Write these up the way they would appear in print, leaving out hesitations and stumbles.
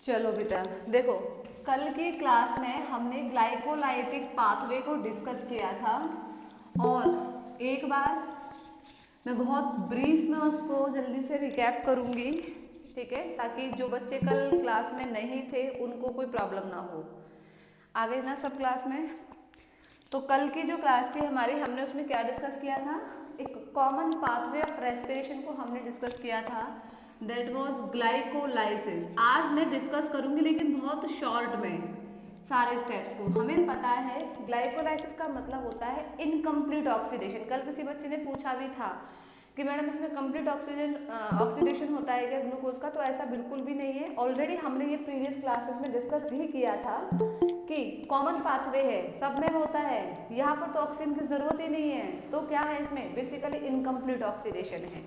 चलो बेटा देखो, कल की क्लास में हमने ग्लाइकोलाइटिक पाथवे को डिस्कस किया था और एक बार मैं बहुत ब्रीफ में उसको जल्दी से रिकैप करूंगी, ठीक है, ताकि जो बच्चे कल क्लास में नहीं थे उनको कोई प्रॉब्लम ना हो। आ गए ना सब क्लास में? तो कल की जो क्लास थी हमारी, हमने उसमें क्या डिस्कस किया था? एक कॉमन पाथवे ऑफ रेस्पिरेशन को हमने डिस्कस किया था, दैट वाज ग्लाइकोलाइसिस। आज मैं डिस्कस करूंगी लेकिन बहुत शॉर्ट में सारे स्टेप्स को। हमें पता है ग्लाइकोलाइसिस का मतलब होता है इनकम्प्लीट ऑक्सीडेशन। कल किसी बच्चे ने पूछा भी था कि मैडम इसमें कंप्लीट ऑक्सीडेशन होता है क्या ग्लूकोज का? तो ऐसा बिल्कुल भी नहीं है। ऑलरेडी हमने ये प्रीवियस क्लासेस में डिस्कस भी किया था कि कॉमन पाथवे है, सब में होता है, यहाँ पर तो ऑक्सीजन की जरूरत ही नहीं है। तो क्या है इसमें? बेसिकली इनकम्प्लीट ऑक्सीडेशन है।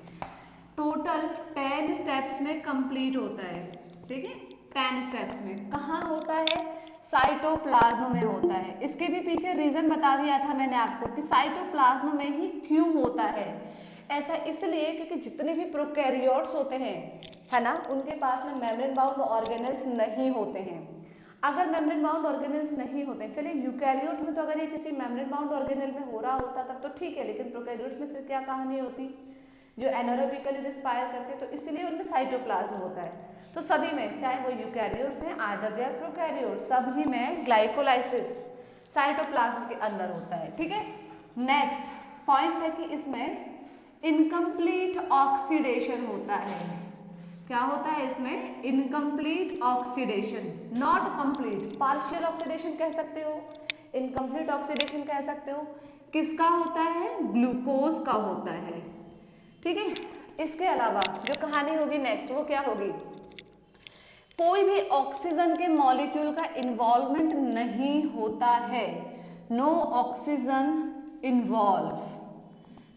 टोटल 10 स्टेप्स में कंप्लीट होता है, ठीक है। 10 स्टेप्स में कहाँ होता है? साइटोप्लाज्म में होता है। इसके भी पीछे रीजन बता दिया था मैंने आपको कि साइटोप्लाज्म में ही क्यों होता है। ऐसा इसलिए क्योंकि जितने भी प्रोकैरियोट्स होते हैं, है ना, उनके पास में मेम्ब्रेन बाउंड ऑर्गेनेल्स नहीं होते हैं। अगर मेम्ब्रेन बाउंड ऑर्गेनेल्स नहीं होते, चलिए यूकैरियोट में तो अगर ये किसी मेम्ब्रेन बाउंड ऑर्गेनेल में हो रहा होता तब तो ठीक है, लेकिन प्रोकैरियोट्स में फिर क्या कहानी होती? जो एनारोबिकली रिस्पायर करते, तो इसलिए उनमें साइटोप्लाज्म होता है। तो सभी में, चाहे वो यूकैरियोट्स हैं आइदर दे आर प्रोकैरियोट, सभी में ग्लाइकोलाइसिस साइटोप्लाज्म के अंदर होता है, ठीक है। नेक्स्ट पॉइंट है कि इसमें इनकम्प्लीट ऑक्सीडेशन होता है। क्या होता है इसमें? Incomplete oxidation, not complete. Partial oxidation कह सकते हो, इनकम्प्लीट ऑक्सीडेशन कह सकते हो। किसका होता है? ग्लूकोज का होता है, ठीक है। इसके अलावा जो कहानी होगी नेक्स्ट, वो क्या होगी? कोई भी ऑक्सीजन के मॉलिक्यूल का इन्वॉल्वमेंट नहीं होता है, नो ऑक्सीजन इन्वॉल्व,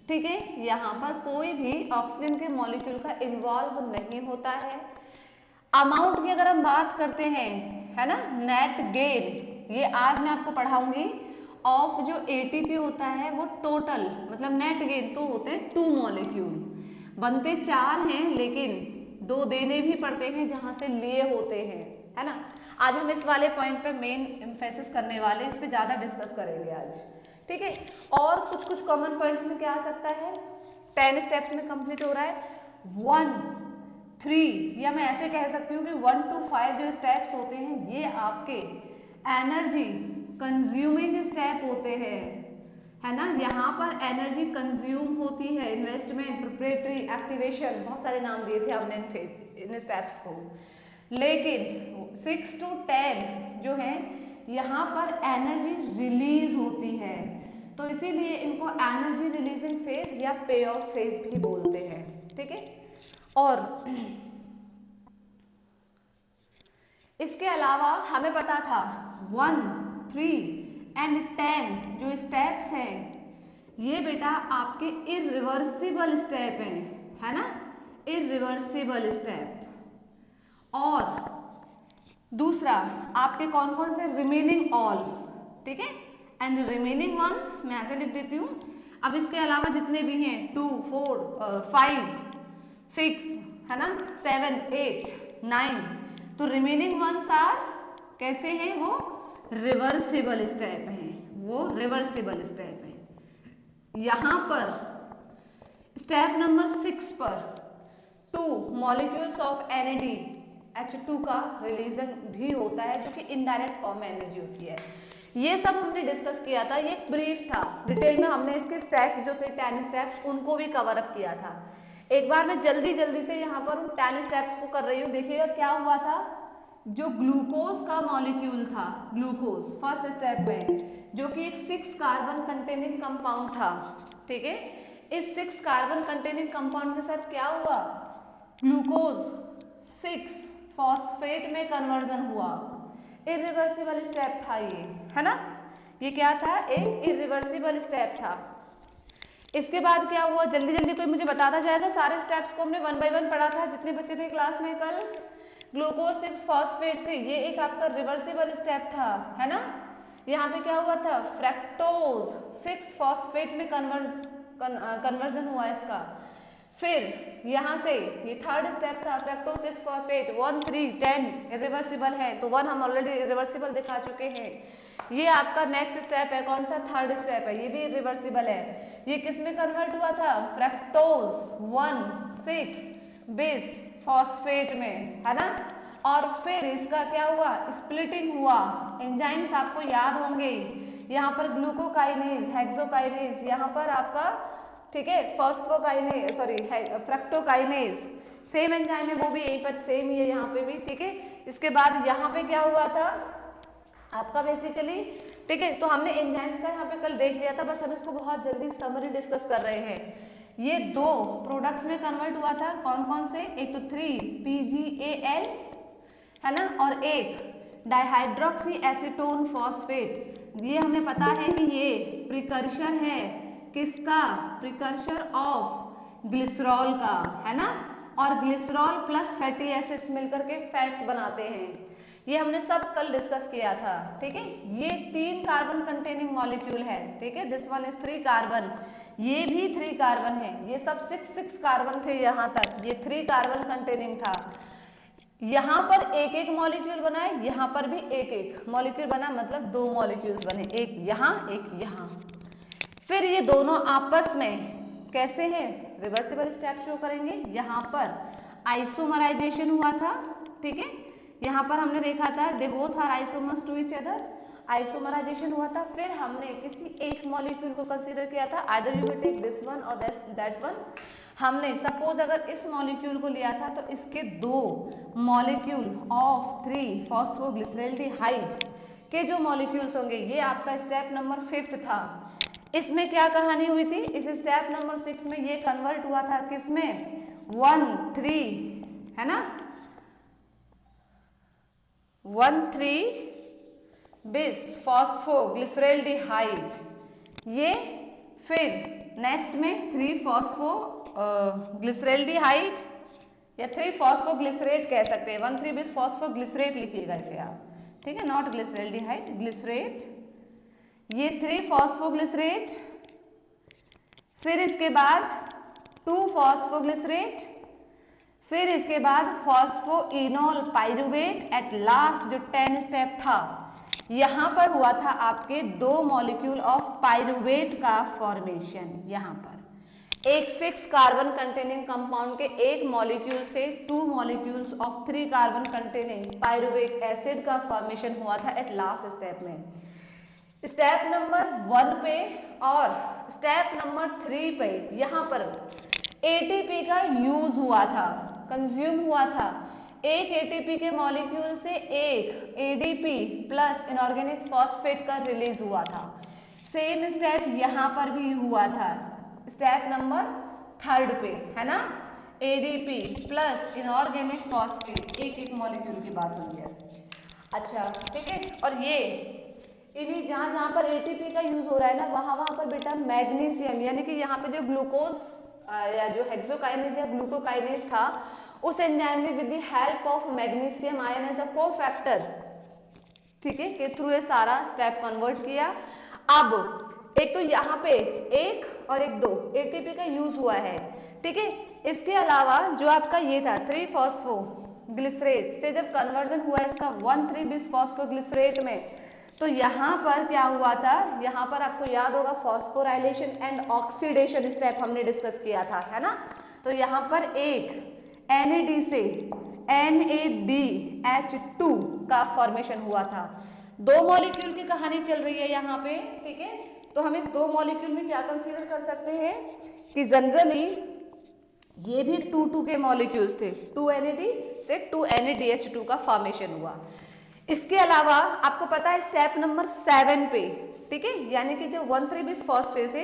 ठीक है। यहाँ पर कोई भी ऑक्सीजन के मॉलिक्यूल का इन्वॉल्व नहीं होता है। अमाउंट की अगर हम बात करते हैं, है ना, नेट गेन, ये आज मैं आपको पढ़ाऊंगी, ऑफ जो एटीपी होता है वो टोटल, मतलब नेट गेन तो होते हैं 2 मॉलिक्यूल, बनते 4 हैं लेकिन 2 देने भी पड़ते हैं जहां से लिए होते हैं, है ना। आज हम इस वाले पॉइंट पे मेन एम्फेसिस करने वाले, इस पे ज्यादा डिस्कस करेंगे आज, ठीक है। और कुछ कुछ कॉमन पॉइंट्स में क्या आ सकता है? 10 स्टेप्स में कंप्लीट हो रहा है 1, 3, या मैं ऐसे कह सकती हूँ कि 1 to 5 जो स्टेप्स होते हैं ये आपके एनर्जी कंज्यूमिंग स्टेप होते हैं, है ना। यहाँ पर एनर्जी कंज्यूम होती है, इन्वेस्टमेंट, प्रिपरेटरी, एक्टिवेशन, बहुत सारे नाम दिए थे हमने इन स्टेप्स को। लेकिन 6 to 10 जो है यहाँ पर एनर्जी रिलीज होती है, तो इसीलिए इनको एनर्जी रिलीजिंग फेज या पे ऑफ फेज भी बोलते हैं, ठीक है। और इसके अलावा हमें पता था 1, 3 एंड 10 जो स्टेप्स हैं ये बेटा आपके इरिवर्सिबल स्टेप हैं, है ना, इरिवर्सिबल स्टेप। और दूसरा आपके कौन कौन से? रिमेनिंग ऑल, ठीक है, एंड रिमेनिंग वंस मैं ऐसे लिख देती हूँ। अब इसके अलावा जितने भी हैं 2, 4, 5, 6, है ना, 7, 8, 9, तो रिमेनिंग वंस आर कैसे हैं? वो रिवर्सिबल स्टेप हैं, वो रिवर्सिबल स्टेप हैं। यहां पर स्टेप नंबर 6 पर 2 मॉलिक्यूल्स ऑफ एनएडी H2 का रिलीजन भी होता है, जो कि इनडायरेक्ट फॉर्म में एनर्जी होती है। ये सब हमने डिस्कस किया था, ये ब्रीफ था, डिटेल में हमने इसके स्टेप्स जो थे 10 स्टेप्स उनको भी कवर अप किया था। एक बार मैं जल्दी जल्दी से यहाँ पर 10 स्टेप्स को कर रही हूँ। देखिएगा क्या हुआ था। जो ग्लूकोज का मॉलिक्यूल था, ग्लूकोज फर्स्ट स्टेप में, जो कि एक 6 कार्बन कंटेनिंग कंपाउंड था, ठीक है। इस 6 कार्बन कंटेनिंग कंपाउंड के साथ क्या हुआ? ग्लूकोज 6 फॉस्फेट में कन्वर्जन हुआ। इरिवर्सिबल स्टेप था ये, है ना, ये क्या था? एक इरिवर्सिबल स्टेप था। इसके बाद क्या हुआ? जल्दी जल्दी कोई मुझे बताता जाएगा? सारे स्टेप्स को हमने 1 by 1 पढ़ा था, जितने बच्चे थे क्लास में कल। ग्लूकोज 6 फॉस्फेट से ये एक आपका रिवर्सिबल स्टेप था, है ना। यहाँ पे क्या हुआ था? फ्रैक्टोज 6 फॉस्फेट में कन्वर्जन हुआ इसका। फिर यहाँ से ये थर्ड स्टेप था फ्रक्टोज 6 फॉस्फेट 1 3 10 इरिवर्सिबल है, तो 1 हम ऑलरेडी इरिवर्सिबल दिखा चुके हैं। ये आपका नेक्स्ट स्टेप है, कौन सा? थर्ड स्टेप है, ये भी इरिवर्सिबल है। ये किस में कन्वर्ट हुआ था? फ्रक्टोज 1 6 बिस फॉस्फेट में, है ना। और फिर इसका क्या हुआ? स्प्लिटिंग हुआ। एंजाइम्स आपको याद होंगे, यहाँ पर ग्लूकोकाइनेज, हेक्सोकाइनेज, यहाँ पर आपका, ठीक है, फॉस्फोकाइनेज, सॉरी फ्रक्टोकाइनेज, सेम एंजाइम है, वो भी यहीं पर सेम ही है यहाँ पे भी, ठीक है। इसके बाद यहाँ पे क्या हुआ था आपका बेसिकली, ठीक है। तो हमने एंजाइम्स का यहाँ पे कल देख लिया था, बस हम इसको बहुत जल्दी समरी डिस्कस कर रहे हैं। ये दो प्रोडक्ट्स में कन्वर्ट हुआ था, कौन कौन से? एक तो 3-PGAL, है ना, और एक डाइहाइड्रोक्सी एसीटोन फॉस्फेट। ये हमें पता है कि ये प्रिकर्सर है, किसका? प्रिकर्सर ऑफ ग्लिसरॉल का, है ना। और ग्लिसरॉल प्लस फैटी एसिड्स मिलकर के फैट्स बनाते हैं। ये हमने सब कल डिस्कस किया था, ठीक है। ये 3 कार्बन कंटेनिंग मॉलिक्यूल है, ठीक है। दिस वन इज 3 कार्बन, ये भी 3 कार्बन है, ये सब 6 कार्बन थे यहाँ तक, ये 3 कार्बन कंटेनिंग था। यहाँ पर एक एक मॉलिक्यूल बना है, यहाँ पर भी एक एक मॉलिक्यूल बना, मतलब 2 मॉलिक्यूल्स बने, एक यहाँ एक यहाँ। फिर ये दोनों आपस में कैसे हैं? रिवर्सिबल स्टेप शो करेंगे। यहाँ पर आइसोमराइजेशन हुआ था, ठीक है। यहाँ पर हमने देखा था they both are isomers to each other, isomerization हुआ था। फिर हमने किसी एक मॉलिक्यूल को कंसीडर किया था, either you will take this one और दैट वन। हमने सपोज अगर इस मॉलिक्यूल को लिया था तो इसके 2 मॉलिक्यूल ऑफ 3 फॉस्फोग्लिसरैल्डिहाइड के जो मॉलिक्यूल्स होंगे, ये आपका स्टेप नंबर 5 था। इसमें क्या कहानी हुई थी? इस स्टेप नंबर 6 में ये कन्वर्ट हुआ था किसमें? 1,3, है ना, 1,3 बिस फॉस्फोग्लिसरैल्डिहाइड। ये फिर नेक्स्ट में 3 फॉस्फो ग्लिसरैल्डिहाइड या 3 फॉस्फोग्लिसरेट कह सकते हैं, 1,3 बिस फॉस्फोग्लिसरेट लिखिएगा इसे आप, ठीक है, नॉट ग्लिसरैल्डिहाइड, ग्लिसरेट। ये 3 फॉस्फोग्लिसरेट, फिर इसके बाद 2 फॉस्फोग्लिसरेट, फिर इसके बाद फॉस्फोइनोल पाइरुवेट, एट लास्ट जो 10 स्टेप था, यहां पर हुआ था आपके 2 मॉलिक्यूल ऑफ पाइरुवेट का फॉर्मेशन। यहां पर एक 6 कार्बन कंटेनिंग कंपाउंड के एक मॉलिक्यूल से 2 molecules of 3 carbon containing pyruvate acid का फॉर्मेशन हुआ था एट लास्ट स्टेप में, स्टेप नंबर 1 पे। और स्टेप नंबर 3 पे यहाँ पर एटीपी का यूज हुआ था, कंज्यूम हुआ था। एक एटीपी के मॉलिक्यूल से एक एडीपी प्लस इनऑर्गेनिक फॉस्फेट का रिलीज हुआ था। सेम स्टेप यहाँ पर भी हुआ था, स्टेप नंबर 3 पे, है ना, एडीपी प्लस इनऑर्गेनिक फॉस्फेट, एक एक मॉलिक्यूल की बात हो गया। अच्छा, ठीक है। और ये इन्हीं जहां जहां पर एटीपी का यूज हो रहा है ना, वहां वहां पर बेटा मैग्नीशियम, यानी कि यहाँ पे जो ग्लूकोज या जो हेक्सोकाइनेज या ग्लूकोकाइनेज था, उस एंजाइम ने with the help of magnesium ion as a cofactor, ठीक है, के थ्रू ये सारा स्टेप कन्वर्ट किया। अब एक तो यहाँ पे 1 और एक 2 एटीपी का यूज हुआ है, ठीक है। इसके अलावा जो आपका ये था 3 फॉस्फोग्लिसरेट से जब कन्वर्जन हुआ इसका 1,3 बिस फॉस्फोग्लिसरेट में, तो यहाँ पर क्या हुआ था? यहाँ पर आपको याद होगा फॉस्फोराइलेशन एंड ऑक्सीडेशन स्टेप हमने डिस्कस किया था, है ना। तो यहाँ पर एक NAD से NADH2 का फॉर्मेशन हुआ था। 2 मॉलिक्यूल की कहानी चल रही है यहाँ पे, ठीक है। तो हम इस 2 मॉलिक्यूल में क्या कंसीडर कर सकते हैं कि जनरली ये भी 2 के मॉलिक्यूल्स थे, 2 NAD से 2 NADH2 का फॉर्मेशन हुआ। इसके अलावा आपको पता है स्टेप नंबर 7 पे, ठीक है, यानी कि जो 1,3 बिस फॉस्फेट से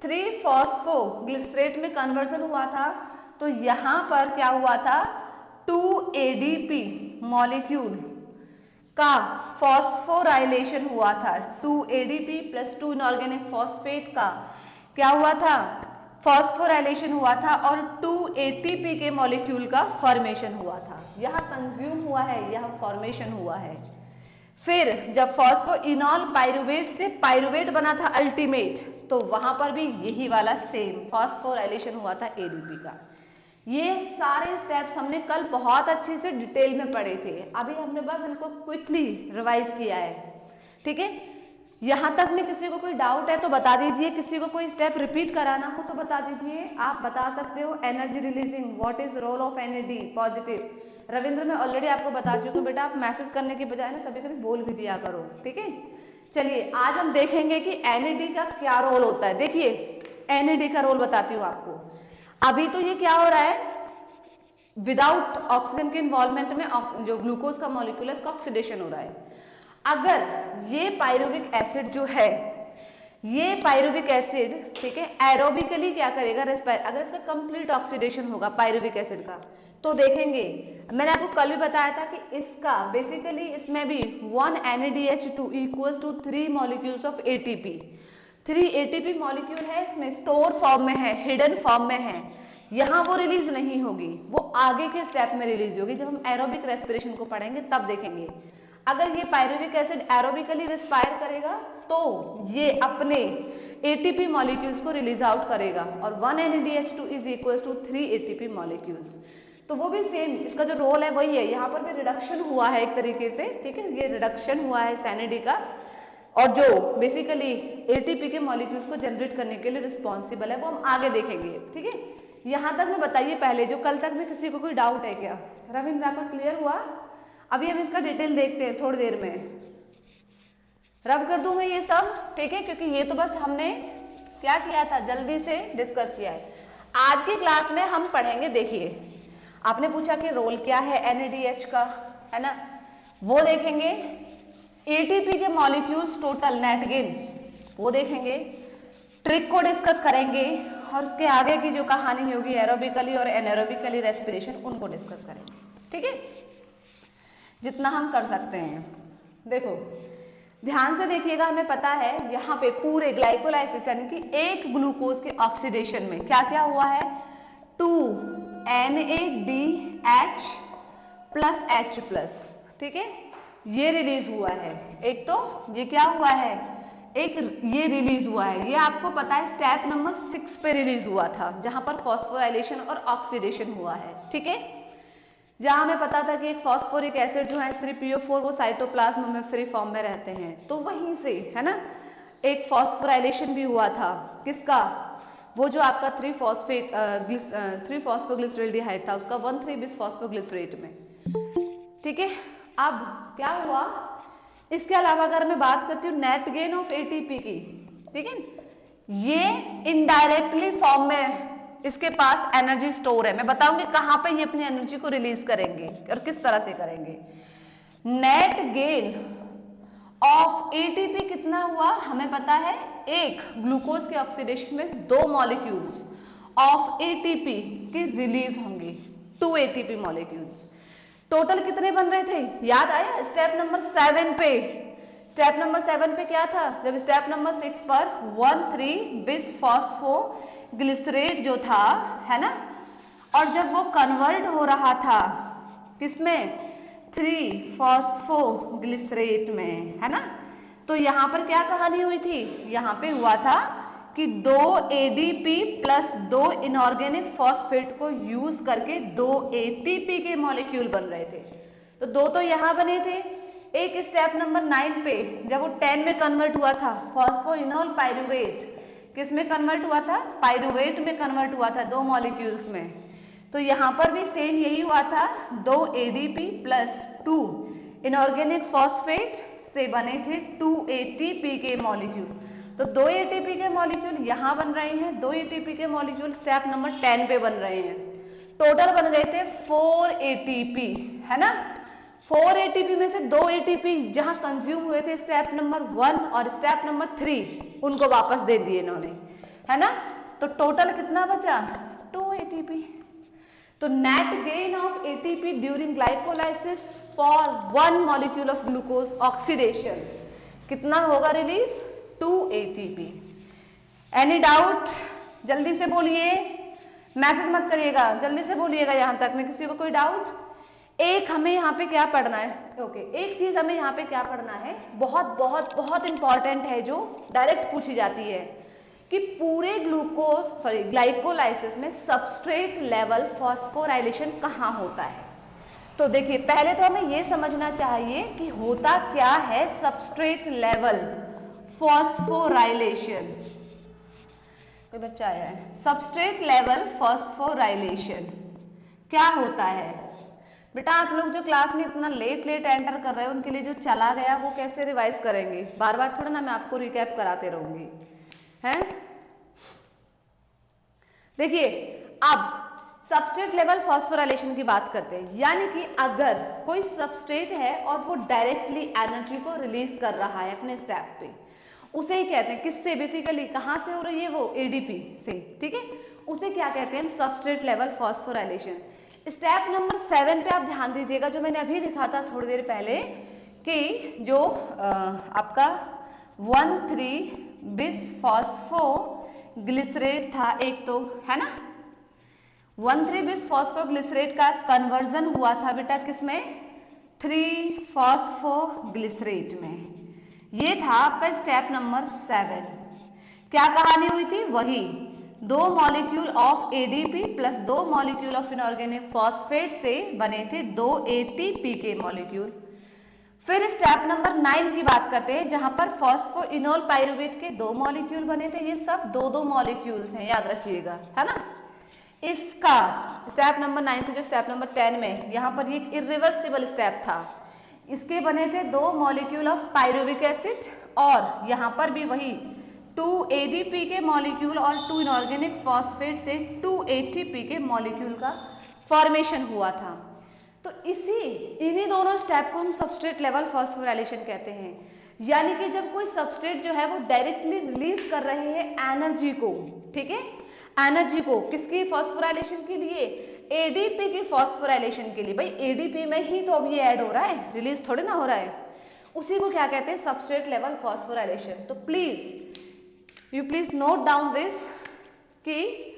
3 फॉस्फोग्लिसरेट में कन्वर्जन हुआ था, तो यहाँ पर क्या हुआ था? 2 ADP मॉलिक्यूल का फॉस्फोराइलेशन हुआ था, 2 ADP प्लस 2 इनऑर्गेनिक फॉस्फेट का क्या हुआ था? फॉस्फोराइलेशन हुआ था, और 2 ATP के मॉलिक्यूल का फॉर्मेशन हुआ था। यह कंज्यूम हुआ है, यह फॉर्मेशन हुआ है। फिर जब फॉस्फोइनॉल पाइरुवेट से पाइरुवेट बना था अल्टीमेट, तो वहां पर भी यही वाला सेम फॉस्फोराइलेशन हुआ था एडीपी का। ये सारे स्टेप्स हमने कल बहुत अच्छे से डिटेल में पढ़े थे, अभी हमने बस इनको क्विकली रिवाइज किया है, ठीक है। यहां तक में किसी को कोई डाउट है तो बता दीजिए, किसी को कोई स्टेप रिपीट कराना हो तो बता दीजिए, आप बता सकते हो। Energy releasing, what is role of NAD positive. Ravindra मैं ऑलरेडी आपको बता चुकी हूँ बेटा, आप मैसेज करने के बजाय ना कभी कभी बोल भी दिया करो, ठीक है। चलिए आज हम देखेंगे कि एनएडी का क्या रोल होता है। देखिए एनएडी का रोल बताती हूँ आपको। अभी तो ये क्या हो रहा है, विदाउट ऑक्सीजन के इन्वॉल्वमेंट में जो ग्लूकोज का मॉलिक्यूल है उसका ऑक्सीडेशन हो रहा है। अगर ये पाइरुविक एसिड जो है, ये पाइरुविक एसिड, ठीक है, एरोबिकली क्या करेगा, रेस्पायर, अगर इसका कंप्लीट ऑक्सीडेशन होगा पाइरुविक एसिड का, तो देखेंगे, मैंने आपको कल भी बताया था कि इसका बेसिकली इसमें भी 1 NADH2 equals to 3 molecules of ATP। 3 ATP molecule है, इसमें स्टोर फॉर्म में है, हिडन फॉर्म में है, यहां वो रिलीज नहीं होगी, वो आगे के स्टेप में रिलीज होगी, जब हम एरोबिक रेस्पिरेशन को पढ़ेंगे तब देखेंगे। अगर ये पाइरुविक एसिड एरोबिकली रेस्पायर करेगा तो ये अपने ATP मॉलिक्यूल्स को रिलीज आउट करेगा, और 1 NADH2 is equals to 3 ATP molecules. तो वो भी सेम, इसका जो रोल है वही है, यहाँ पर भी रिडक्शन हुआ है एक तरीके से, ठीक है, ये रिडक्शन हुआ है एनएडी का, और जो बेसिकली ATP के मॉलिक्यूल्स को जनरेट करने के लिए रिस्पॉन्सिबल है वो हम आगे देखेंगे, ठीक है। यहाँ तक में बताइए पहले, जो कल तक में किसी को कोई डाउट है क्या? रविंद्र आपका क्लियर हुआ? अभी हम इसका डिटेल देखते हैं थोड़ी देर में, रब कर दूं मैं ये सब, ठीक है, क्योंकि ये तो बस हमने क्या किया था, जल्दी से डिस्कस किया है। आज की क्लास में हम पढ़ेंगे, देखिए आपने पूछा कि रोल क्या है NADH का, है ना, वो देखेंगे। ATP के मॉलिक्यूल्स टोटल नेट गेन वो देखेंगे, ट्रिक को डिस्कस करेंगे, और उसके आगे की जो कहानी होगी एरोबिकली और एनारोबिकली रेस्पिरेशन उनको डिस्कस करेंगे, ठीक है, जितना हम कर सकते हैं। देखो ध्यान से देखिएगा, हमें पता है यहाँ पे पूरे ग्लाइकोलाइसिस यानी कि एक ग्लूकोज के ऑक्सीडेशन में क्या क्या हुआ है, 2 NADH प्लस H प्लस, ठीक है, ये रिलीज हुआ है। एक तो ये क्या हुआ है, एक ये रिलीज हुआ है, ये आपको पता है स्टेप नंबर 6 पे रिलीज हुआ था, जहां पर फॉस्फोराइलेशन और ऑक्सीडेशन हुआ है, ठीक है, जहां हमें पता था कि एक फॉस्फोरिक एसिड जो है 3PO4 वो साइटोप्लाज्म में फ्री फॉर्म में रहते हैं, तो वहीं से है ना एक फॉस्फोराइलेशन भी हुआ था, किसका, वो जो आपका 3-फॉस्फोग्लिसरॉल्डिहाइड था उसका 1,3-बिसफॉस्फोग्लिसरेट में, ठीक है। अब क्या हुआ, इसके अलावा अगर मैं बात करती हूँ नेट गेन ऑफ ATP की, ठीक है, ये इनडायरेक्टली फॉर्म में इसके पास एनर्जी स्टोर है, मैं बताऊंगी कहां पे ये अपनी एनर्जी को रिलीज करेंगे और किस तरह से करेंगे। नेट गेन ऑफ ATP कितना हुआ, हमें पता है एक ग्लूकोज के ऑक्सीडेशन में 2 मॉलिक्यूल्स ऑफ ATP के रिलीज होंगे, 2 ATP मॉलिक्यूल्स। टोटल कितने बन रहे थे, याद आया स्टेप नंबर 7 पे, स्टेप नंबर 7 पे क्या था, जब स्टेप नंबर 6 पर 1,3-बिसफॉस्फोग्लिसरेट जो था, है ना, और जब वो कन्वर्ट हो रहा था किसमें, 3-फॉस्फोग्लिसरेट में, है ना, तो यहां पर क्या कहानी हुई थी, यहां पे हुआ था कि 2 ADP प्लस 2 इनऑर्गेनिक फॉस्फेट को यूज करके 2 ATP के मॉलिक्यूल बन रहे थे। तो 2 तो यहां बने थे, एक स्टेप नंबर 9 पे जब वो 10 में कन्वर्ट हुआ था, फॉस्फोइनॉल पाइरुवेट किस में कन्वर्ट हुआ था, पाइरुवेट में कन्वर्ट हुआ था 2 मॉलिक्यूल्स में। तो यहां पर भी सेम यही हुआ था, 2 ADP प्लस 2 इनऑर्गेनिक फॉस्फेट से बने थे 2 ATP के मॉलिक्यूल। तो 2 ATP के मॉलिक्यूल यहां बन रहे हैं, 2 ATP के मॉलिक्यूल स्टेप नंबर 10 पे बन रहे हैं, टोटल बन गए थे 4 ATP, है ना। 4 ATP में से 2 ATP जहां कंज्यूम हुए थे स्टेप नंबर 1 और स्टेप नंबर 3 उनको वापस दे दिए इन्होंने, है ना, तो टोटल कितना बचा, 2 ATP। तो net gain of ATP during glycolysis for 1 molecule of glucose oxidation कितना होगा रिलीज, 2 ATP। एनी डाउट, जल्दी से बोलिए, मैसेज मत करिएगा, जल्दी से बोलिएगा, यहां तक में किसी को कोई डाउट। एक हमें यहाँ पे क्या पढ़ना है, ओके, एक चीज हमें यहाँ पे क्या पढ़ना है, बहुत बहुत बहुत इंपॉर्टेंट है, जो डायरेक्ट पूछी जाती है कि पूरे ग्लाइकोलाइसिस में सबस्ट्रेट लेवल फॉस्फोराइलेशन कहाँ होता है। तो देखिए पहले तो हमें ये समझना चाहिए कि होता क्या है सबस्ट्रेट लेवल फॉस्फोराइलेशन। कोई बच्चा आया है, सबस्ट्रेट लेवल फॉस्फोराइलेशन क्या होता है। बेटा आप लोग जो क्लास में इतना लेट एंटर कर रहे हो उनके लिए जो चला गया वो कैसे रिवाइज करेंगे, बार बार थोड़ा ना मैं आपको रिकैप कराते रहूंगी, हैं। देखिए अब सबस्ट्रेट लेवल फॉस्फोराइलेशन की बात करते हैं, यानी कि अगर कोई सबस्ट्रेट है और वो डायरेक्टली एनर्जी को रिलीज कर रहा है अपने स्टेप पे, उसे ही कहते हैं, किससे, बेसिकली कहां से हो रही है वो, एडीपी से, ठीक है, उसे क्या कहते हैं, substrate level phosphorylation. Step number 7 पे आप ध्यान दीजिएगा, जो मैंने अभी लिखा था थोड़ी देर पहले कि जो आपका 1,3 बिसफॉस्फोग्लिसरेट था एक, तो है ना, 1,3 बिसफॉस्फोग्लिसरेट का कन्वर्जन हुआ था बेटा किसमें, 3-फॉस्फोग्लिसरेट में। ये था आपका स्टेप नंबर 7। क्या कहानी हुई थी, वही 2 molecule of ADP plus 2 molecule of inorganic phosphate से बने थे 2 एटीपी के मॉलिक्यूल। फिर स्टेप नंबर 9 की बात करते हैं, जहां पर फॉस्फोइनोल पाइरुवेट के 2 मॉलिक्यूल बने थे। ये सब 2-2 मॉलिक्यूल्स हैं, याद रखिएगा, है ना। इसका स्टेप नंबर 9 से जो स्टेप नंबर 10 में, यहाँ पर ये इरिवर्सिबल स्टेप था, इसके बने थे 2 मॉलिक्यूल ऑफ पाइरुविक एसिड, और यहाँ पर भी वही 2 एडीपी के मॉलिक्यूल और 2 इनऑर्गेनिक फॉस्फेट से 2 एटीपी के मॉलिक्यूल का फॉर्मेशन हुआ था। तो इन्हीं दोनों स्टेप को हम सबस्ट्रेट लेवल फॉस्फोराइलेशन कहते हैं। यानी कि जब कोई सबस्ट्रेट जो है वो डायरेक्टली रिलीज कर रहे हैं एनर्जी को, ठीक है, एनर्जी को किसकी, फॉस्फोराइलेशन के लिए, एडीपी की फॉस्फोराइलेशन के लिए। भाई एडीपी में ही तो अब ये ऐड हो रहा है, रिलीज थोड़ी ना हो रहा है, उसी को क्या कहते हैं, सबस्ट्रेट लेवल फॉस्फोराइलेशन। तो प्लीज नोट डाउन दिस कि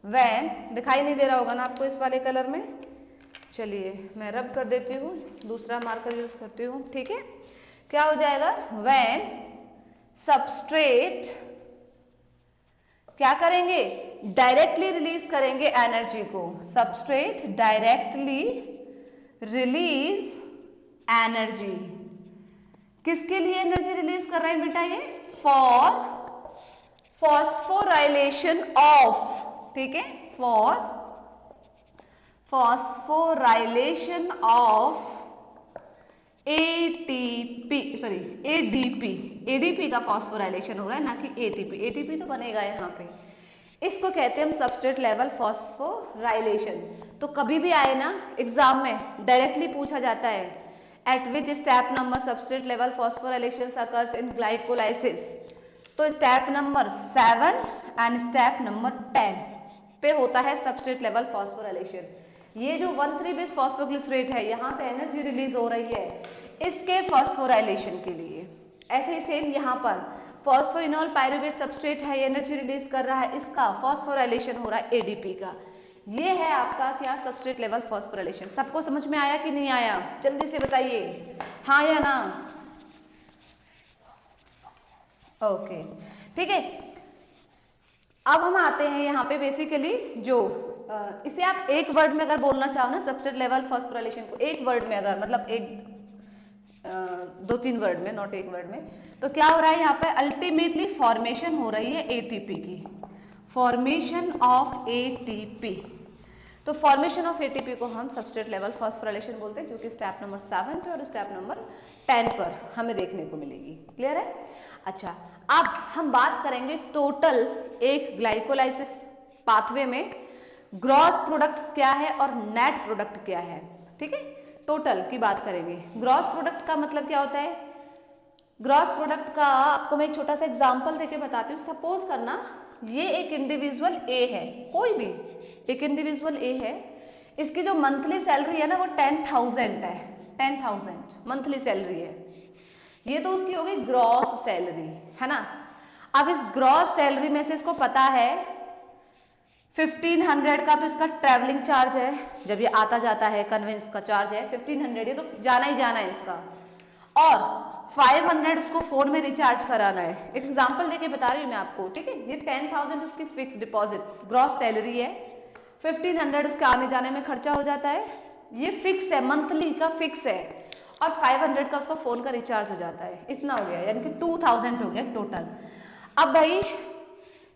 व्हेन दिखाई नहीं दे रहा होगा ना आपको इस वाले कलर में, चलिए मैं रब कर देती हूँ, दूसरा मार्कर यूज करती हूँ, ठीक है। क्या हो जाएगा, व्हेन सबस्ट्रेट क्या करेंगे, डायरेक्टली रिलीज करेंगे एनर्जी को, सबस्ट्रेट डायरेक्टली रिलीज एनर्जी, किसके लिए एनर्जी रिलीज कर रहे हैं बेटा, ये फॉर फॉस्फोराइलेशन ऑफ, ठीक है, फॉर फॉस्फोराइलेशन ऑफ एडीपी का फॉस्फोराइलेशन हो रहा है, ना कि एटीपी तो बनेगा यहाँ पे। इसको कहते हैं हम सबस्ट्रेट लेवल फॉस्फोराइलेशन। तो कभी भी आए ना एग्जाम में डायरेक्टली पूछा जाता है, at which step number substrate level phosphorylation occurs in glycolysis, तो step number 7 and step number 10 पे होता है सबस्ट्रेट लेवल फॉस्फोराइलेशन। ये जो 1,3 बिसफॉस्फोग्लिसरेट है, यहाँ से एनर्जी रिलीज हो रही है इसके फॉस्फोराइलेशन के लिए। ऐसे ही सेम यहाँ पर फॉस्फोइनोल पाइरुवेट सबस्ट्रेट है, एनर्जी रिलीज कर रहा है, इसका फॉस्फोराइलेशन हो रहा है एडीपी का। ये है आपका क्या, सबस्ट्रेट लेवल फॉस्फोराइलेशन। सबको समझ में आया कि नहीं आया, जल्दी से बताइए, हाँ या ना। ओके, ठीक है। अब हम आते हैं यहाँ पे बेसिकली जो इसे आप एक वर्ड में अगर बोलना चाहो ना, सबस्ट्रेट लेवल फॉस्फोराइलेशन को एक वर्ड में, अगर मतलब एक 2-3 वर्ड में, नॉट एक वर्ड में, तो क्या हो रहा है यहाँ पे, अल्टीमेटली फॉर्मेशन हो रही है एटीपी की, फॉर्मेशन ऑफ एटीपी। तो फॉर्मेशन ऑफ एटीपी को हम सबस्ट्रेट लेवल फॉस्फोराइलेशन बोलते हैं, जो कि स्टेप नंबर 7 पे और स्टेप नंबर 10 पर हमें देखने को मिलेगी। क्लियर है। अच्छा, अब हम बात करेंगे टोटल एक ग्लाइकोलाइसिस पाथवे में ग्रॉस प्रोडक्ट्स क्या है और नेट प्रोडक्ट क्या है, ठीक है। टोटल की बात करेंगे। ग्रॉस प्रोडक्ट का मतलब क्या होता है, ग्रॉस प्रोडक्ट का आपको मैं एक छोटा सा एग्जांपल देके बताती हूँ। सपोज करना ये एक इंडिविजुअल ए है, कोई भी एक इंडिविजुअल ए है, इसकी जो मंथली सैलरी है ना वो 10,000 है, 10,000 मंथली सैलरी है। ये तो उसकी होगी ग्रॉस सैलरी, है ना। अब इस ग्रॉस सैलरी में से इसको पता है 1500 का तो इसका ट्रैवलिंग चार्ज है, जब ये आता जाता है कन्वेंस का चार्ज है 1500, ये तो जाना ही जाना है इसका। और 500 उसको फोन में रिचार्ज कराना है। एक एग्जांपल देके बता रही हूँ मैं आपको, ठीक है। ये 10,000 उसकी फिक्स डिपॉजिट ग्रॉस सैलरी है, 1500 उसके आने जाने में खर्चा हो जाता है, ये फिक्स है, मंथली का फिक्स है, और 500 का उसका फोन का रिचार्ज हो जाता है। इतना हो गया, यानी कि 2000 हो गया टोटल। अब भाई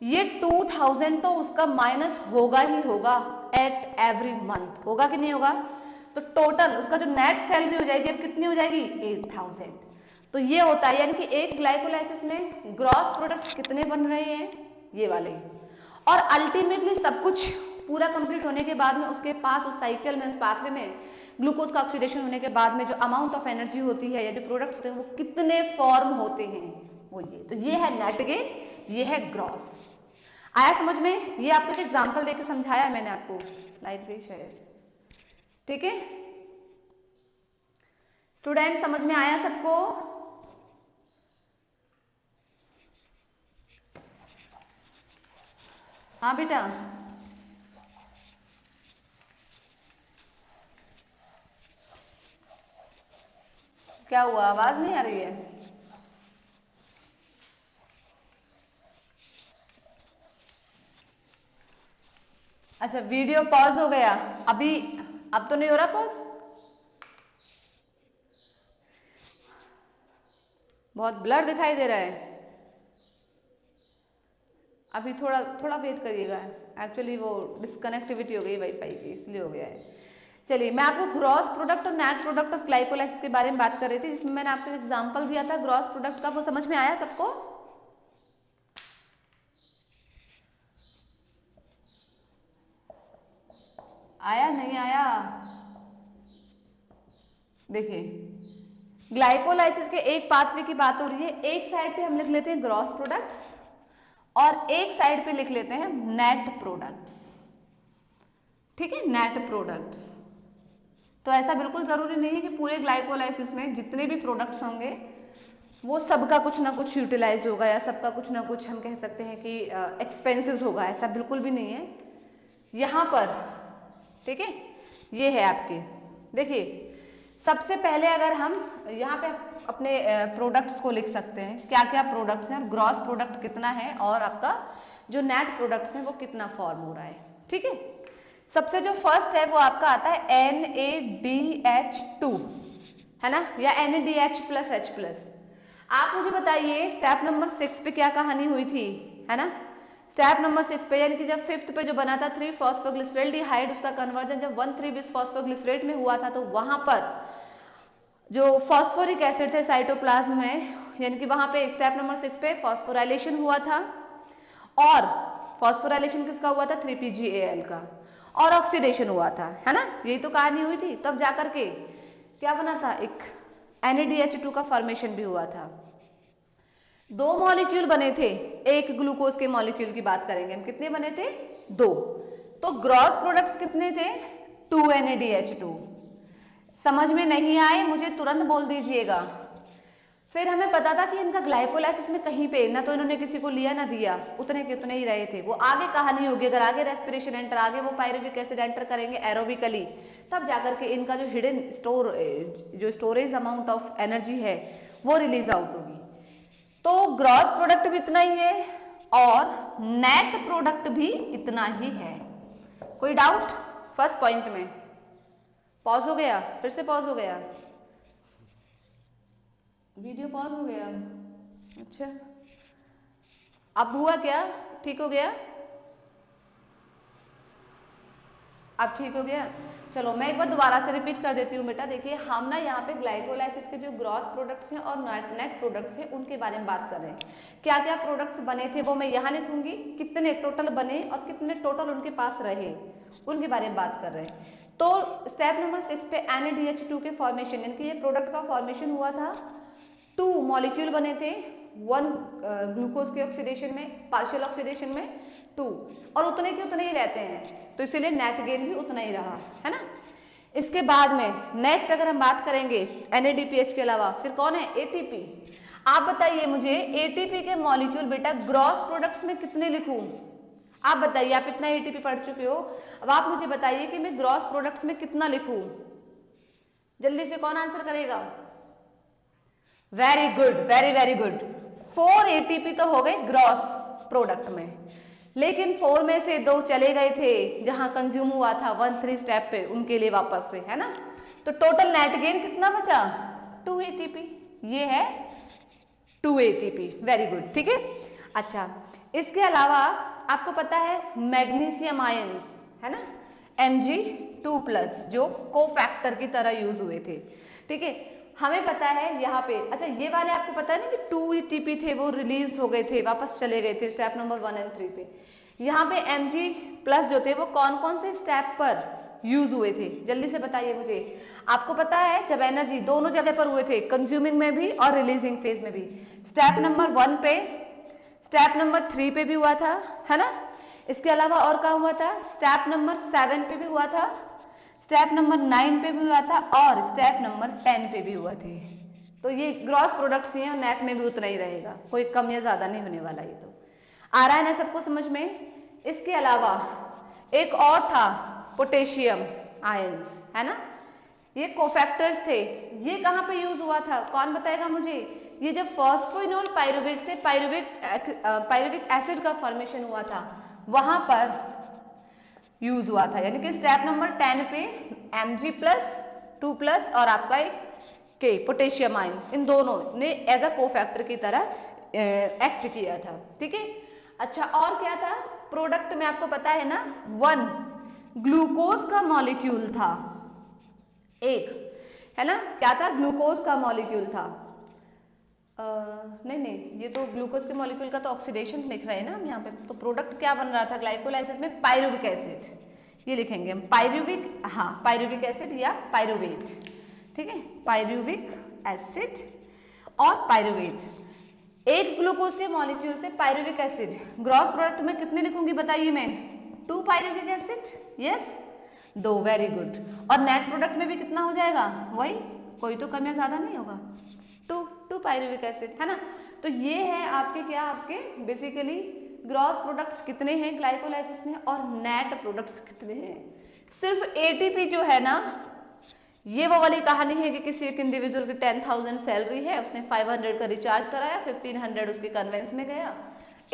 ये 2000 तो उसका माइनस होगा ही होगा एट एवरी मंथ, होगा कि नहीं होगा? तो टोटल उसका जो नेट सैलरी हो जाएगी अब कितनी हो जाएगी? 8000। तो ये होता है, यानी कि एक ग्लाइकोलाइसिस में ग्रॉस प्रोडक्ट्स कितने बन रहे हैं? ये वाले। और अल्टीमेटली सब कुछ पूरा कंप्लीट होने के बाद में उसके पास उस साइकिल में, उस पाथवे में ग्लूकोज का ऑक्सीडेशन होने के बाद में जो अमाउंट ऑफ एनर्जी होती है या जो प्रोडक्ट्स होते हैं वो कितने फॉर्म होते हैं, वो ये। तो ये है नेट गेन, ये है ग्रॉस। आया समझ में? ये आपको एक एग्जांपल देकर समझाया मैंने आपको, लाइट ग्रे शेड, ठीक है स्टूडेंट, समझ में आया सबको? हाँ बेटा, क्या हुआ, आवाज नहीं आ रही है? अच्छा, वीडियो पॉज हो गया अभी, अब तो नहीं हो रहा पॉज? बहुत ब्लर दिखाई दे रहा है। अभी थोड़ा थोड़ा वेट करिएगा, एक्चुअली वो डिस्कनेक्टिविटी हो गई वाईफाई की, इसलिए हो गया है। चलिए, मैं आपको ग्रॉस प्रोडक्ट और नेट प्रोडक्ट ऑफ ग्लाइकोलाइसिस के बारे में बात कर रही थी, जिसमें मैंने आपको एग्जांपल दिया था ग्रॉस प्रोडक्ट का। वो समझ में आया सबको? आया नहीं आया? देखिए, ग्लाइकोलाइसिस के एक पाथवे की बात हो रही है। एक साइड पे हम लिख लेते हैं ग्रॉस प्रोडक्ट्स और एक साइड पे लिख लेते हैं नेट प्रोडक्ट्स, ठीक है, नेट प्रोडक्ट्स। तो ऐसा बिल्कुल जरूरी नहीं है कि पूरे ग्लाइकोलाइसिस में जितने भी प्रोडक्ट्स होंगे वो सबका कुछ ना कुछ यूटिलाइज होगा या सबका कुछ ना कुछ हम कह सकते हैं कि एक्सपेंसेस होगा, ऐसा बिल्कुल भी नहीं है यहाँ पर, ठीक है। ये है आपके, देखिए सबसे पहले अगर हम यहाँ पे अपने प्रोडक्ट्स को लिख सकते हैं, क्या क्या प्रोडक्ट्स हैं, ग्रॉस प्रोडक्ट कितना है और आपका जो नेट प्रोडक्ट्स हैं वो कितना फॉर्म हो रहा है, ठीक है। सबसे जो फर्स्ट है वो आपका आता है NaDH2, है ना, या NaDH+H+। आप मुझे बताइए स्टेप नंबर 6 पे क्या कहानी हुई थी, है ना। स्टेप नंबर 6 पे, यानी कि जब 5th पे जो बना था 3-फॉस्फोग्लिसरॉल्डिहाइड, उसका कन्वर्जन जब 1,3-बिस-फॉस्फोग्लिसरेट में हुआ था, तो वहां पर जो फॉस्फोरिक एसिड थे साइटोप्लाज्म में, यानी कि वहां पे स्टेप नंबर 6 पे फॉस्फोराइलेशन हुआ था। और फॉस्फोराइलेशन किसका हुआ था? 3PGAL का। और ऑक्सीडेशन हुआ था, है ना, यही तो कहानी हुई थी। तब जाकर के क्या बना था? एक NaDH2 का फॉर्मेशन भी हुआ था। 2 मॉलिक्यूल बने थे, एक ग्लूकोज के मॉलिक्यूल की बात करेंगे हम, कितने बने थे? 2। तो ग्रॉस प्रोडक्ट्स कितने थे? 2 NaDH2। समझ में नहीं आए मुझे तुरंत बोल दीजिएगा। फिर हमें पता था कि इनका ग्लाइकोलाइसिस में कहीं पे ना तो इन्होंने किसी को लिया ना दिया, उतने के उतने ही रहे थे। वो आगे कहानी होगी, अगर आगे रेस्पिरेशन एंटर, आगे वो पायरुविक एसिड एंटर करेंगे एरोबिकली, तब जाकर के इनका जो हिडन जो स्टोरेज अमाउंट ऑफ एनर्जी है वो रिलीज आउट होगी। तो ग्रॉस प्रोडक्ट भी इतना ही है और नेट प्रोडक्ट भी इतना ही है। कोई डाउट फर्स्ट पॉइंट में? पॉज हो गया, फिर से पॉज हो गया, वीडियो पॉज हो गया। अच्छा, अब हुआ क्या? ठीक हो गया? अब ठीक हो गया? चलो मैं एक बार दोबारा से रिपीट कर देती हूँ बेटा। देखिए, हम ना यहाँ पे ग्लाइकोलाइसिस के जो ग्रॉस प्रोडक्ट्स हैं और नेट प्रोडक्ट्स हैं उनके बारे में बात कर रहे हैं। क्या क्या प्रोडक्ट्स बने थे वो मैं यहाँ लिखूंगी, कितने टोटल बने और कितने टोटल उनके पास रहे, उनके बारे में बात कर रहे हैं। तो स्टेप नंबर 6 पे NaDH2 के फॉर्मेशन, यानी कि ये प्रोडक्ट का फॉर्मेशन हुआ था। 2 मॉलिक्यूल बने थे, 1 ग्लूकोज के ऑक्सीडेशन में, पार्शियल ऑक्सीडेशन में 2, और उतने के उतने ही रहते हैं, तो इसीलिए नेट गेन भी उतना ही रहा, है ना। इसके बाद में नेक्स्ट अगर हम बात करेंगे NADPH के अलावा, फिर कौन है? ATP। आप बताइए मुझे ATP के मॉलिक्यूल बेटा ग्रॉस प्रोडक्ट्स में कितने लिखूं? आप बताइए, आप इतना एटीपी पढ़ चुके हो, अब आप मुझे बताइए कि मैं ग्रॉस प्रोडक्ट्स में कितना लिखूं। जल्दी से कौन आंसर करेगा? Very good, very very good. 4 ATP तो हो गए ग्रॉस प्रोडक्ट में, लेकिन 4 में से 2 चले गए थे जहां कंज्यूम हुआ था 1-3 स्टेप पे, उनके लिए वापस से, है ना। तो टोटल नेट गेन कितना बचा? 2 एटीपी। ये है 2 एटीपी, वेरी गुड, ठीक है। अच्छा, इसके अलावा आपको पता है मैग्नीशियम आयंस, है ना, Mg2+, जो कोफैक्टर की तरह यूज हुए थे, ठीक है। हमें पता है यहाँ पे, अच्छा ये वाले आपको पता है ना कि 2 एटीपी थे, वो रिलीज हो गए थे, वापस चले गए थे स्टेप नंबर 1 और 3 पे। यहाँ पे Mg+ जो थे वो कौन कौन से स्टेप पर यूज हुए थे? जल्दी से बताइए मुझे। आपको पता है जब एनर्जी दोनों जगह पर हुए थे, कंज्यूमिंग में भी और रिलीजिंग फेज में भी। स्टेप नंबर 1 पे, स्टेप नंबर 3 पे भी हुआ था, है ना। इसके अलावा और क्या हुआ था? स्टेप नंबर 7 पे भी हुआ था, स्टेप नंबर 9 पे भी हुआ था, और स्टेप नंबर 10 पे भी हुआ थे। तो ये ग्रॉस प्रोडक्ट्स ही हैं और नेट में भी उतना ही रहेगा, कोई कम या ज्यादा नहीं होने वाला। ये तो आ रहा है ना सबको समझ में। इसके अलावा एक और था पोटेशियम आयंस, है ना, ये कोफैक्टर्स थे। ये कहां पे यूज हुआ था? कौन बताएगा मुझे? ये जब फॉस्फोइनोल पाइरुवेट से पाइरुविक एसिड का फॉर्मेशन हुआ था, वहां पर यूज हुआ था। यानी कि स्टेप नंबर 10 पे Mg+2+ और आपका एक के पोटेशियम आयंस, इन दोनों ने एज अ कोफैक्टर की तरह एक्ट किया था, ठीक है। अच्छा, और क्या था प्रोडक्ट में? आपको पता है ना, 1 ग्लूकोज का मॉलिक्यूल था, एक, है ना, क्या था? ग्लूकोज का मॉलिक्यूल था। नहीं, ये तो ग्लूकोज के मॉलिक्यूल का तो ऑक्सीडेशन लिख रहे हैं ना हम यहाँ पे। तो प्रोडक्ट क्या बन रहा था ग्लाइकोलाइसिस में? पाइरुविक एसिड, ये लिखेंगे हम पाइरुविक, हाँ पाइरुविक एसिड या पाइरुवेट, ठीक है, पाइरुविक एसिड और पाइरुवेट। एक ग्लूकोज के मॉलिक्यूल से पाइरुविक एसिड, ग्रॉस प्रोडक्ट में कितने लिखूंगी बताइए मैं? 2 pyruvic acid, yes 2, very good. और नेट प्रोडक्ट में भी कितना हो जाएगा? वही, कोई तो कम या ज्यादा नहीं होगा, 2 पाइरुविक एसिड, है ना। तो ये है आपके क्या, आपके बेसिकली ग्रॉस प्रोडक्ट्स कितने हैं ग्लाइकोलाइसिस में और नेट प्रोडक्ट्स कितने हैं। सिर्फ एटीपी जो है ना, ये वो वाली कहानी है कि किसी एक इंडिविजुअल की 10,000 सैलरी है, उसने 500 का रिचार्ज कराया, 1500 उसके कन्वेंस में गया,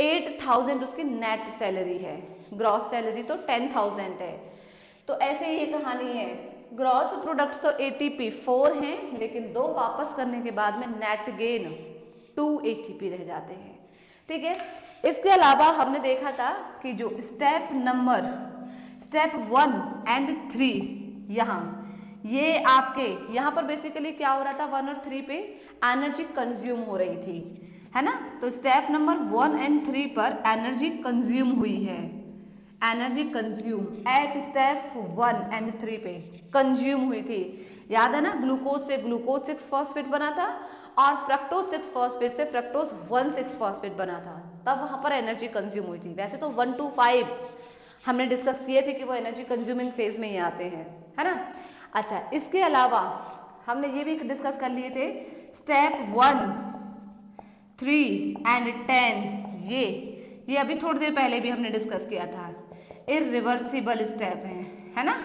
8,000 उसकी नेट सैलरी है, ग्रॉस सैलरी तो 10,000 है। तो ऐसे ही ये कहानी है, ग्रॉस प्रोडक्ट्स तो एटीपी 4 हैं, लेकिन 2 वापस करने के बाद में नेट गेन 2 एटीपी रह जाते हैं, ठीक है। इसके अलावा हमने देखा था कि जो स्टेप 1 एंड 3, यहाँ ये आपके यहाँ पर बेसिकली क्या हो रहा था, 1 और 3 पे एनर्जी कंज्यूम हो रही थी, है ना। तो स्टेप नंबर 1 एंड 3 पर एनर्जी कंज्यूम हुई है, energy consume at step 1 and 3 पे कंज्यूम हुई थी। याद है ना, ग्लूकोज से ग्लूकोज 6 फॉस्फेट बना था और फ्रक्टोज 6 फॉस्फेट से फ्रक्टोज 1,6 फॉस्फेट बना था, तब वहां पर एनर्जी कंज्यूम हुई थी। वैसे तो 1 to 5 हमने डिस्कस किए थे कि वो एनर्जी कंज्यूमिंग फेज में ही आते हैं, है ना। अच्छा, इसके अलावा हमने ये भी डिस्कस कर लिए थे स्टेप 1, 3 एंड 10, ये अभी थोड़ी देर पहले भी हमने डिस्कस किया था। इरिवर्सिबल स्टेप है ना,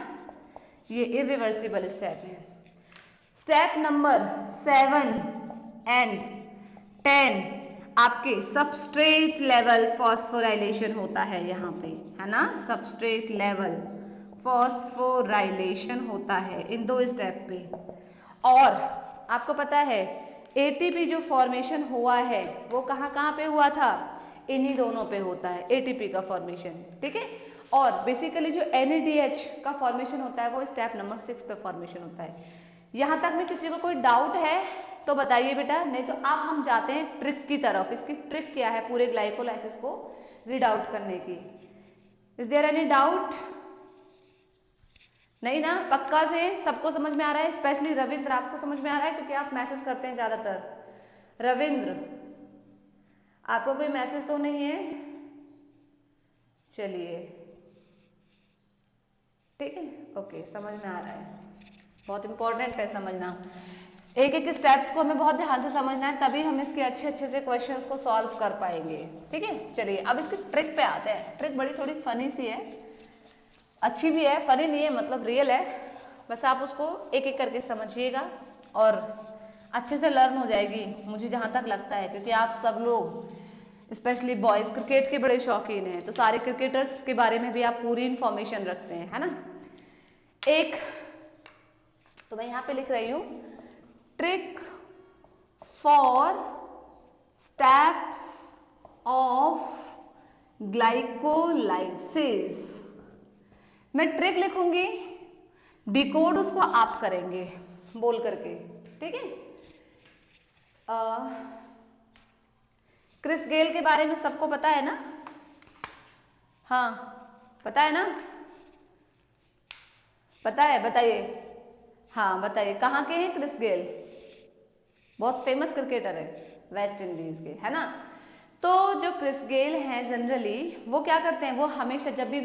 ये इरिवर्सिबल स्टेप है। स्टेप नंबर 7 एंड 10 आपके सबस्ट्रेट लेवल फॉस्फोराइलेशन होता है यहाँ पे, है ना, सबस्ट्रेट लेवल फॉस्फोराइलेशन होता है इन 2 स्टेप पे। और आपको पता है एटीपी जो फॉर्मेशन हुआ है वो कहाँ पे हुआ था? इन्हीं दोनों पे होता है एटीपी का फॉर्मेशन, ठीक है। और बेसिकली जो NADH का फॉर्मेशन होता है वो स्टेप नंबर 6 पे फॉर्मेशन होता है। यहां तक में किसी को कोई डाउट है तो बताइए बेटा, नहीं तो अब हम जाते हैं ट्रिक की तरफ। इसकी ट्रिक क्या है पूरे ग्लाइकोलाइसिस को रीड आउट करने की? Is there any doubt? नहीं ना, पक्का से सबको समझ में आ रहा है? स्पेशली रविंद्र, आपको समझ में आ रहा है क्योंकि आप मैसेज करते हैं ज्यादातर। रविंद्र, आपको कोई मैसेज तो नहीं है? चलिए ठीक है, ओके, समझ में आ रहा है, बहुत इंपॉर्टेंट है समझना। एक एक स्टेप्स को हमें बहुत ध्यान से समझना है, तभी हम इसके अच्छे से क्वेश्चंस को सॉल्व कर पाएंगे। ठीक है, चलिए अब इसकी ट्रिक पे आते हैं। ट्रिक बड़ी थोड़ी फनी सी है, अच्छी भी है, फनी नहीं है, मतलब रियल है। बस आप उसको एक एक करके समझिएगा और अच्छे से लर्न हो जाएगी, मुझे जहां तक लगता है, क्योंकि आप सब लोग स्पेशली बॉयज क्रिकेट के बड़े शौकीन हैं, तो सारे क्रिकेटर्स के बारे में भी आप पूरी इंफॉर्मेशन रखते हैं, है ना। एक तो मैं यहाँ पे लिख रही हूँ, trick for steps of glycolysis. मैं ट्रिक लिखूंगी, डिकोड उसको आप करेंगे बोल करके, ठीक है। क्रिस गेल के बारे में सबको पता है ना? हाँ पता है ना? पता है, बताइए। हाँ बताइए, कहाँ के हैं क्रिस गेल? बहुत फेमस क्रिकेटर है वेस्ट इंडीज के, है ना। तो जो क्रिस गेल हैं जनरली वो क्या करते हैं, वो हमेशा जब भी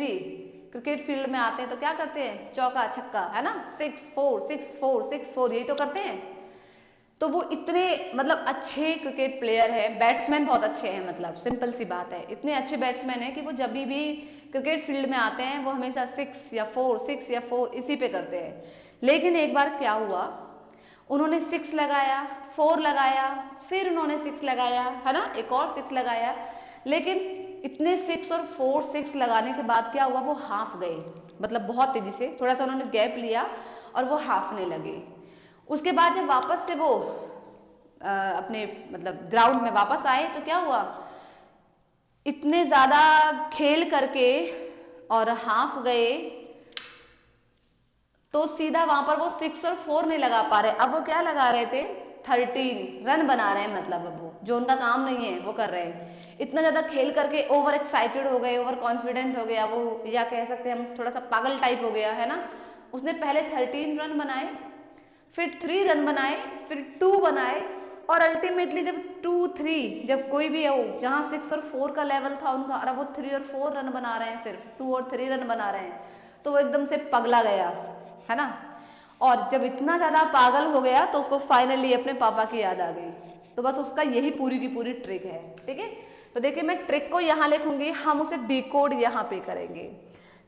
क्रिकेट फील्ड में आते हैं तो क्या करते हैं, चौका छक्का, है ना, 6 4 6 4 6 4 यही तो करते हैं। तो वो इतने मतलब अच्छे क्रिकेट प्लेयर हैं, बैट्समैन बहुत अच्छे हैं, मतलब सिंपल सी बात है, इतने अच्छे बैट्समैन हैं कि वो जब भी क्रिकेट फील्ड में आते हैं वो हमेशा 6 या 4 इसी पे करते हैं। लेकिन एक बार क्या हुआ, उन्होंने 6 लगाया, 4 लगाया, फिर उन्होंने 6 लगाया, है ना, एक और 6 लगाया, लेकिन इतने 6 और 4 6 लगाने के बाद क्या हुआ, वो हाफ गए, मतलब बहुत तेजी से, थोड़ा सा उन्होंने गैप लिया और वो हाफने लगे। उसके बाद जब वापस से वो अपने मतलब ग्राउंड में वापस आए तो क्या हुआ, इतने ज्यादा खेल करके और हाफ गए तो सीधा वहां पर वो 6 और 4 नहीं लगा पा रहे, अब वो क्या लगा रहे थे, 13 रन बना रहे हैं, मतलब अब वो जो उनका काम नहीं है वो कर रहे हैं। इतना ज्यादा खेल करके ओवर एक्साइटेड हो गए, ओवर कॉन्फिडेंट हो गया वो, या कह सकते हैं हम थोड़ा सा पागल टाइप हो गया, है ना। उसने पहले 13 रन बनाए, फिर 3 रन बनाए, फिर 2 बनाए, और अल्टीमेटली जब 2 3 जब कोई भी हो, जहां 6 और 4 का लेवल था उनका, और अब वो 3 और 4 रन बना रहे हैं, सिर्फ 2 और 3 रन बना रहे हैं, तो वो एकदम से पगला गया, है ना। और जब इतना ज्यादा पागल हो गया तो उसको फाइनली अपने पापा की याद आ गई। तो बस उसका यही पूरी की पूरी ट्रिक है, ठीक है। तो देखिए मैं ट्रिक को यहाँ लिखूंगी, हम उसे डिकोड यहाँ पे करेंगे,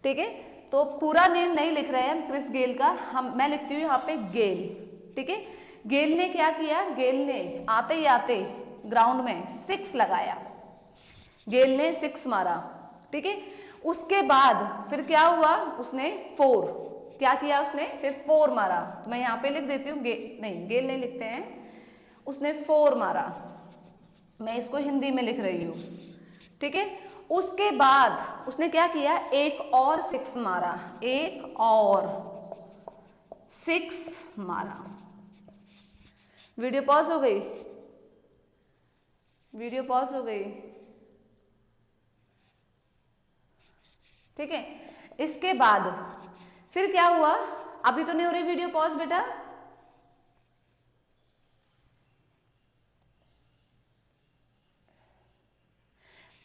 ठीक है। तो पूरा नेम नहीं लिख रहे हैं क्रिस गेल का, मैं लिखती हूँ यहाँ पे गेल, ठीक है। गेल ने क्या किया, गेल ने आते ही आते ग्राउंड में 6 लगाया, गेल ने 6 मारा, ठीक है। उसके बाद फिर क्या हुआ, उसने 4 क्या किया, उसने फिर 4 मारा, तो मैं यहाँ पे लिख देती हूँ, नहीं गेल नहीं लिखते हैं, उसने 4 मारा, मैं इसको हिंदी में लिख रही हूँ, ठीक है। उसके बाद उसने क्या किया, एक और 6 मारा, एक और 6 मारा। वीडियो पॉज हो गई, वीडियो पॉज हो गई, ठीक है। इसके बाद फिर क्या हुआ, अभी तो नहीं हो रही वीडियो पॉज बेटा,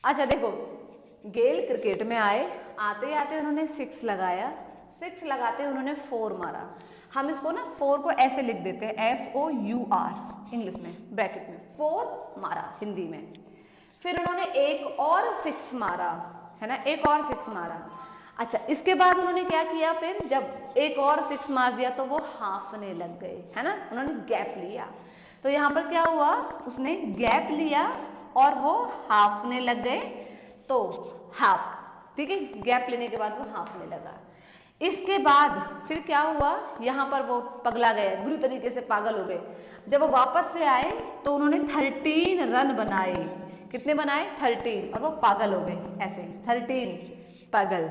अच्छा देखो, गेल क्रिकेट में आए, आते आते उन्होंने 6 लगाया, 6 लगाते उन्होंने 4 मारा, हम इसको ना 4 को ऐसे लिख देते हैं, FOUR इंग्लिश में ब्रैकेट में, 4 मारा हिंदी में। फिर उन्होंने एक और 6 मारा, है ना, एक और 6 मारा। अच्छा इसके बाद उन्होंने क्या किया, फिर जब एक और 6 मार दिया तो वो हाफने लग गए, है ना, उन्होंने गैप लिया। तो यहाँ पर क्या हुआ, उसने गैप लिया और वो हाफने लग गए, तो हाफ, ठीक है, गैप लेने के बाद वो हाफने लगा। इसके बाद फिर क्या हुआ, यहाँ पर वो पगला गए, बुरी तरीके से पागल हो गए। जब वो वापस से आए तो उन्होंने 13 रन बनाए, कितने बनाए, 13, और वो पागल हो गए, ऐसे 13 पागल,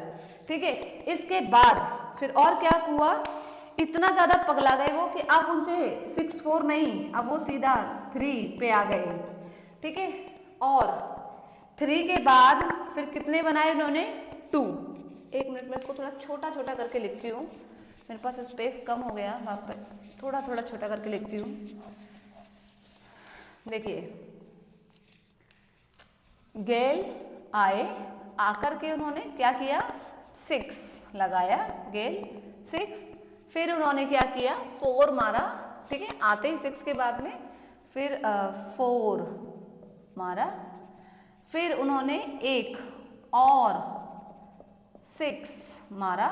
ठीक है। इसके बाद फिर और क्या हुआ, इतना ज्यादा पगला गए वो कि अब उनसे 6 4 नहीं, अब वो सीधा 3 पे आ गए, ठीक है। और 3 के बाद फिर कितने बनाए उन्होंने, 2। एक मिनट में इसको थोड़ा छोटा छोटा करके लिखती हूँ, मेरे पास स्पेस कम हो गया, वहां पर थोड़ा थोड़ा छोटा करके लिखती हूँ। देखिए गेल आए, आकर के उन्होंने क्या किया, 6 लगाया, गेल 6, फिर उन्होंने क्या किया, 4 मारा, ठीक है, आते ही 6 के बाद में फिर 4 मारा, फिर उन्होंने एक और 6 मारा,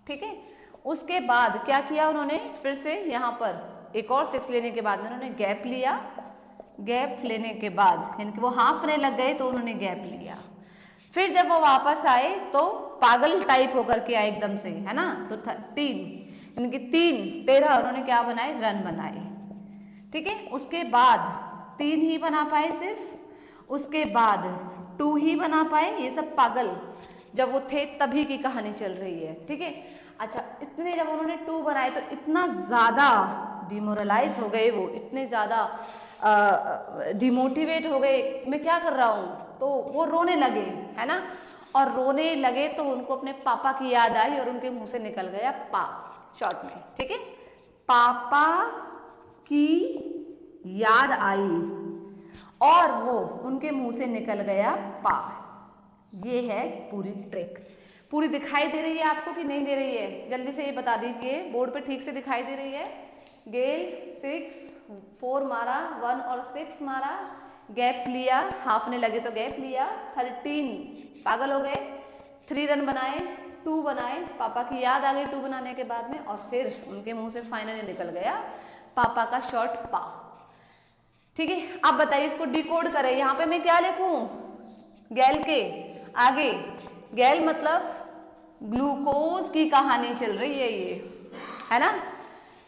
ठीक है। उसके बाद क्या किया उन्होंने, फिर से यहाँ पर एक और 6 लेने के बाद में उन्होंने गैप लिया, गैप लेने के बाद यानी कि वो हाफ में लग गए तो उन्होंने गैप लिया, फिर जब वो वापस आए तो पागल टाइप होकर के आए एकदम से, है ना। तो 3 यानी कि 13 उन्होंने क्या बनाए, रन बनाए, ठीक है। उसके बाद 3 ही बना पाए सिर्फ, उसके बाद 2 ही बना पाए, ये सब पागल जब वो थे तभी की कहानी चल रही है, ठीक है। अच्छा, इतने जब उन्होंने 2 बनाए तो इतना ज्यादा डिमोरलाइज हो गए वो, इतने ज्यादा डिमोटिवेट हो गए, मैं क्या कर रहा हूँ, तो वो रोने लगे, है ना। और रोने लगे तो उनको अपने पापा की याद आई और उनके मुंह से निकल गया पा, शॉर्ट में, ठीक है। पापा की याद आई और वो उनके मुंह से निकल गया पा। ये है पूरी ट्रिक। पूरी दिखाई दे रही है आपको कि नहीं दे रही है, जल्दी से ये बता दीजिए, बोर्ड पे ठीक से दिखाई दे रही है। गेल 6 4 मारा, 1 और 6 मारा, गैप लिया, हाफ ने लगे तो गैप लिया, 13 पागल हो गए, 3 रन बनाए, 2 बनाए, पापा की याद आ गई 2 बनाने के बाद में, और फिर उनके मुंह से फाइनली निकल गया पापा का शॉर्ट पा, ठीक है। अब बताइए इसको डिकोड करें, यहाँ पे मैं क्या लिखूं, गैल के आगे, गैल मतलब ग्लूकोज की कहानी चल रही है ये, है ना।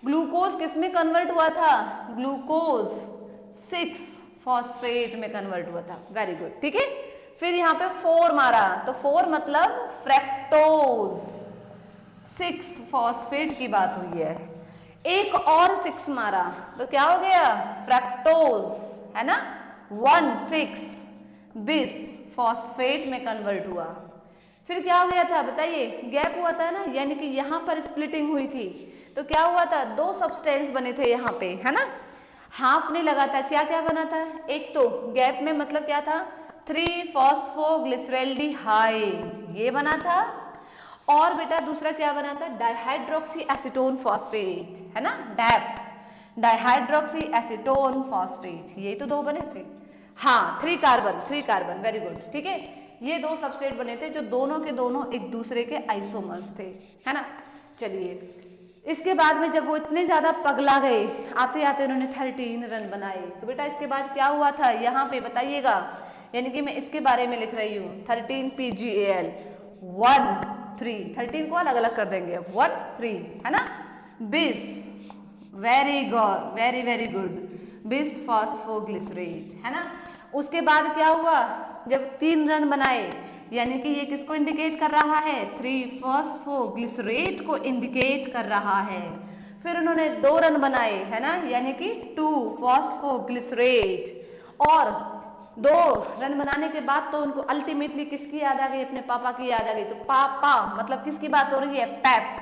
ग्लूकोज किस में कन्वर्ट हुआ था, ग्लूकोज 6 फॉस्फेट में कन्वर्ट हुआ था, वेरी गुड, ठीक है। फिर यहाँ पे 4 मारा तो 4 मतलब फ्रैक्टोज, 6 फॉस्फेट की बात हुई है। एक और 6 मारा तो क्या हो गया, फ्रैक्टोज, है ना, 1 6 बिस फॉस्फेट में कन्वर्ट हुआ। फिर क्या हो गया था बताइए, गैप हुआ था ना, यानी कि यहाँ पर स्प्लिटिंग हुई थी, तो क्या हुआ था, 2 सब्सटेंस बने थे यहाँ पे, है ना। हाफ नहीं लगा था, क्या क्या बना था, एक तो गैप में मतलब क्या था, 3 फॉस्फोग्लिसरैल्डिहाइड ये बना था, और बेटा दूसरा क्या बना था, डाइहाइड्रोक्सी एसीटोन फॉस्फेट, है ना, डैप, डाइहाइड्रोक्सी एसीटोन फॉस्फेट, ये तो 2 बने थे। हाँ, 3 कार्बन, वेरी गुड, ठीक है। ये 2 सबस्ट्रेट बने थे जो दोनों के दोनों एक दूसरे के आइसोमर्स थे, है ना। चलिए, इसके बाद में जब वो इतने ज्यादा पगला गए, आते आते उन्होंने 13 रन बनाए, तो बेटा इसके बाद क्या हुआ था यहाँ पे बताइएगा, यानी कि मैं इसके बारे में लिख रही हूँ, 13 PgAl 1 3, 13 को अलग अलग कर देंगे, 1 3, है ना, बिस, वेरी गुड, बिस फॉस्फोग्लिसरेट, है ना। उसके बाद क्या हुआ, जब 3 रन बनाए, यानी कि ये किसको इंडिकेट कर रहा है, 3 फॉस्फोग्लिसरेट को इंडिकेट कर रहा है। फिर उन्होंने 2 रन बनाए, है ना, यानी कि 2 फॉस्फोग्लिसरेट, और 2 रन बनाने के बाद तो उनको अल्टीमेटली किसकी याद आ गई, अपने पापा की याद आ गई, तो पापा मतलब किसकी बात हो रही है, पैप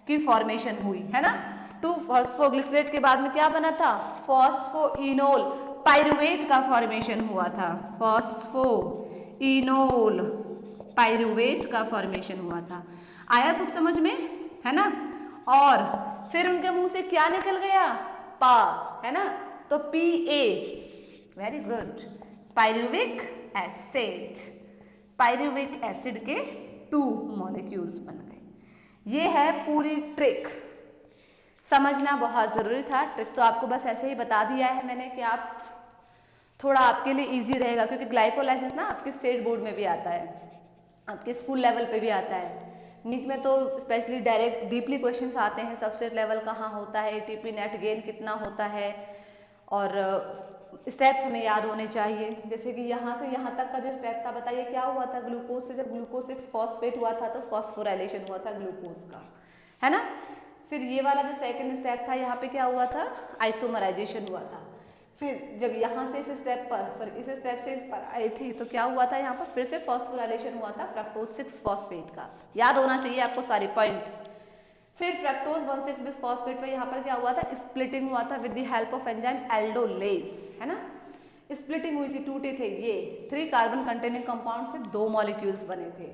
की फॉर्मेशन हुई, है ना। 2 फॉस्फोग्लिसरेट के बाद में क्या बना था, फॉस्फोइनोल पाइरुवेट का फॉर्मेशन हुआ था, फॉस्फोइनोल पाइरुवेट का फॉर्मेशन हुआ था। आया कुछ समझ में, है ना। और फिर उनके मुंह से क्या निकल गया, पा, है ना, तो PA, very good, pyruvic acid, pyruvic acid के 2 मॉलिक्यूल्स बन गए। ये है पूरी ट्रिक, समझना बहुत जरूरी था। ट्रिक तो आपको बस ऐसे ही बता दिया है मैंने कि आप थोड़ा आपके लिए इजी रहेगा, क्योंकि ग्लाइकोलाइसिस ना आपके स्टेट बोर्ड में भी आता है, आपके स्कूल लेवल पे भी आता है, नीट में तो स्पेशली डायरेक्ट डीपली क्वेश्चंस आते हैं, सबस्ट्रेट लेवल कहाँ होता है, ATP नेट गेन कितना होता है, और स्टेप्स हमें याद होने चाहिए। जैसे कि यहाँ से यहाँ तक का जो स्टेप था, बताइए क्या हुआ था, ग्लूकोज से जब ग्लूकोज 6 फॉस्फेट हुआ था तो फॉस्फोराइलेशन हुआ था ग्लूकोज का, है ना। फिर ये वाला जो सेकंड स्टेप था, यहाँ पे क्या हुआ था, आइसोमराइजेशन हुआ था। फिर जब यहाँ से इस स्टेप पर, सॉरी इस स्टेप से इस पर आए थे, तो क्या हुआ था, यहाँ पर फिर से फॉस्फोराइलेशन हुआ था फ्रक्टोज 6 फॉस्फेट का, याद होना चाहिए आपको सारे पॉइंट। फिर फ्रक्टोज 1,6 बिस फॉस्फेट पर यहाँ पर क्या हुआ था, स्प्लिटिंग हुआ था with the help of enzyme aldolase, है ना, स्प्लिटिंग हुई थी, टूटे थे ये 3 कार्बन कंटेनिंग कंपाउंड से 2 मॉलिक्यूल्स बने थे।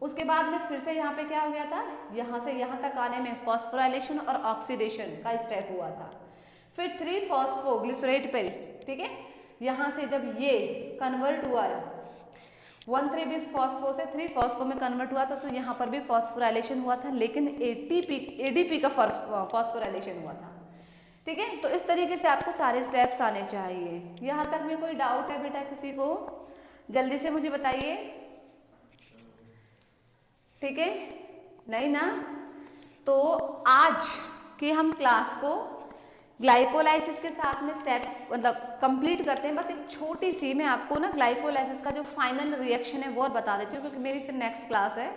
उसके बाद में फिर से यहाँ पे क्या हो गया था, यहाँ से यहाँ तक आने में फॉस्फोराइलेशन और ऑक्सीडेशन का स्टेप हुआ था। फिर 3 फॉस्फोग्लिसरेट पे, ठीक है, यहां से जब ये कन्वर्ट हुआ है 1,3 बिस फॉस्फो से 3 फॉस्फो में कन्वर्ट हुआ था, तो यहाँ पर भी फॉस्फोराइलेशन हुआ था, लेकिन एडीपी का फॉस्फोराइलेशन हुआ था, ठीक है। तो इस तरीके से आपको सारे स्टेप्स आने चाहिए। यहाँ तक में कोई डाउट है बेटा किसी को? जल्दी से मुझे बताइए, ठीक है, नहीं ना? तो आज के हम क्लास को ग्लाइकोलाइसिस के साथ में स्टेप मतलब कंप्लीट करते हैं। बस एक छोटी सी मैं आपको ना ग्लाइकोलाइसिस का जो फाइनल रिएक्शन है वो बता देती हूँ, क्योंकि मेरी फिर नेक्स्ट क्लास है।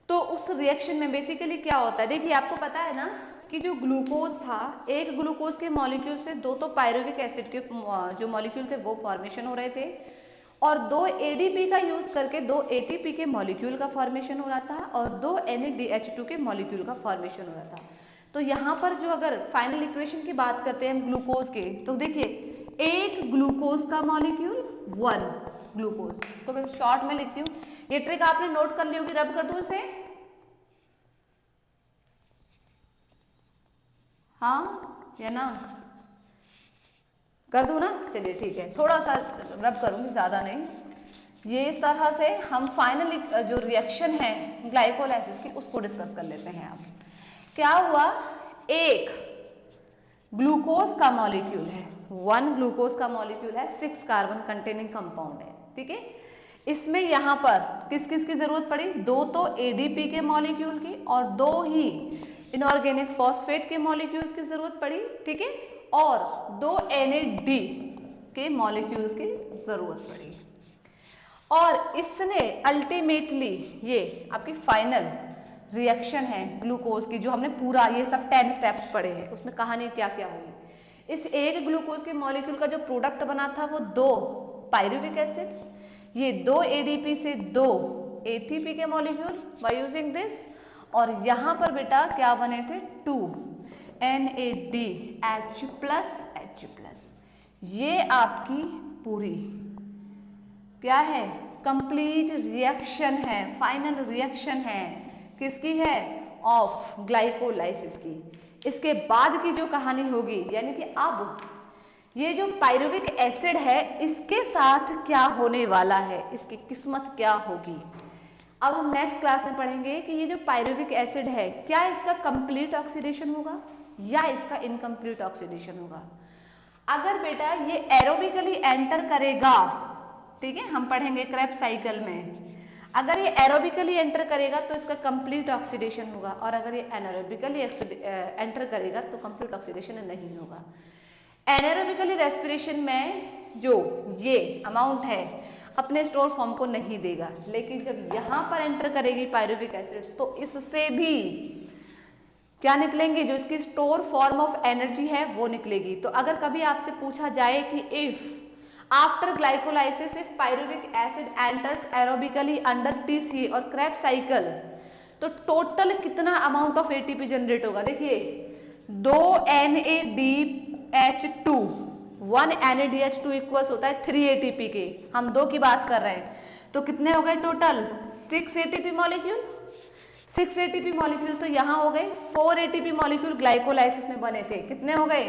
तो उस रिएक्शन में बेसिकली क्या होता है, देखिए आपको पता है ना कि जो ग्लूकोज था, एक ग्लूकोज के मॉलिक्यूल से दो तो पायरुविक एसिड के जो मॉलिक्यूल थे वो फॉर्मेशन हो रहे थे, और 2 एडीपी का यूज करके 2 एटीपी के मॉलिक्यूल का फॉर्मेशन हो रहा था, और 2 NADH2 के मॉलिक्यूल का फॉर्मेशन हो रहा था। तो यहाँ पर जो अगर फाइनल इक्वेशन की बात करते हैं ग्लूकोज के, तो देखिए एक ग्लूकोज का मॉलिक्यूल 1 ग्लूकोज, इसको मैं शॉर्ट में लिखती हूँ। ये ट्रिक आपने नोट कर ली होगी, रब कर दूं इसे? हाँ या ना? कर दूं ना? चलिए ठीक है, थोड़ा सा रब करूंगी, ज्यादा नहीं। ये इस तरह से हम फाइनल जो रिएक्शन है ग्लाइकोलाइसिस की उसको डिस्कस कर लेते हैं। अब क्या हुआ, एक ग्लूकोज का मॉलिक्यूल है, 1 ग्लूकोज का मॉलिक्यूल है, 6 कार्बन कंटेनिंग कंपाउंड है, ठीक है। इसमें यहां पर किस किस की जरूरत पड़ी, 2 तो एडीपी के मॉलिक्यूल की और 2 ही इनऑर्गेनिक फॉस्फेट के मॉलिक्यूल्स की जरूरत पड़ी, ठीक है, और 2 NAD के मॉलिक्यूल्स की जरूरत पड़ी। और इसने अल्टीमेटली ये आपकी फाइनल रिएक्शन है ग्लूकोज की, जो हमने पूरा ये सब 10 स्टेप्स पढ़े हैं, उसमें कहानी क्या क्या हुई। इस एक ग्लूकोज के मॉलिक्यूल का जो प्रोडक्ट बना था वो 2 पायरुविक एसिड, ये 2 एडीपी से 2 एटीपी के मॉलिक्यूल बाय यूजिंग दिस, और यहां पर बेटा क्या बने थे, 2 NADH+H+। ये आपकी पूरी क्या है, कंप्लीट रिएक्शन है, फाइनल रिएक्शन है, किसकी है, ऑफ ग्लाइकोलाइसिस की। इसके बाद की जो कहानी होगी, यानी कि अब ये जो पायरुविक एसिड है इसके साथ क्या होने वाला है, इसकी किस्मत क्या होगी, अब हम नेक्स्ट क्लास में पढ़ेंगे कि ये जो पायरुविक एसिड है क्या इसका कंप्लीट ऑक्सीडेशन होगा या इसका इनकम्प्लीट ऑक्सीडेशन होगा। अगर बेटा ये एरोबिकली एंटर करेगा, ठीक है, हम पढ़ेंगे क्रेब्स साइकिल में, अगर ये एरोबिकली एंटर करेगा तो इसका कंप्लीट ऑक्सीडेशन होगा, और अगर ये एनारोबिकली एंटर करेगा तो कंप्लीट ऑक्सीडेशन नहीं होगा। एनारोबिकली रेस्पिरेशन में जो ये अमाउंट है अपने स्टोर फॉर्म को नहीं देगा, लेकिन जब यहां पर एंटर करेगी पायरुविक एसिड तो इससे भी क्या निकलेंगे, जो इसकी स्टोर फॉर्म ऑफ एनर्जी है वो निकलेगी। तो अगर कभी आपसे पूछा जाए कि if after glycolysis if pyruvic acid enters aerobically under TCA और क्रेब्स साइकिल, तो टोटल कितना अमाउंट ऑफ एटीपी जनरेट होगा। देखिए 2 NADH2 1 NADH2 इक्वल्स होता है 3 ATP के, हम 2 की बात कर रहे हैं, तो कितने हो गए total 6 ATP molecule, 6 ATP molecule, तो यहां हो गए 4 ATP मॉलिक्यूल ग्लाइकोलाइसिस में बने थे, कितने हो गए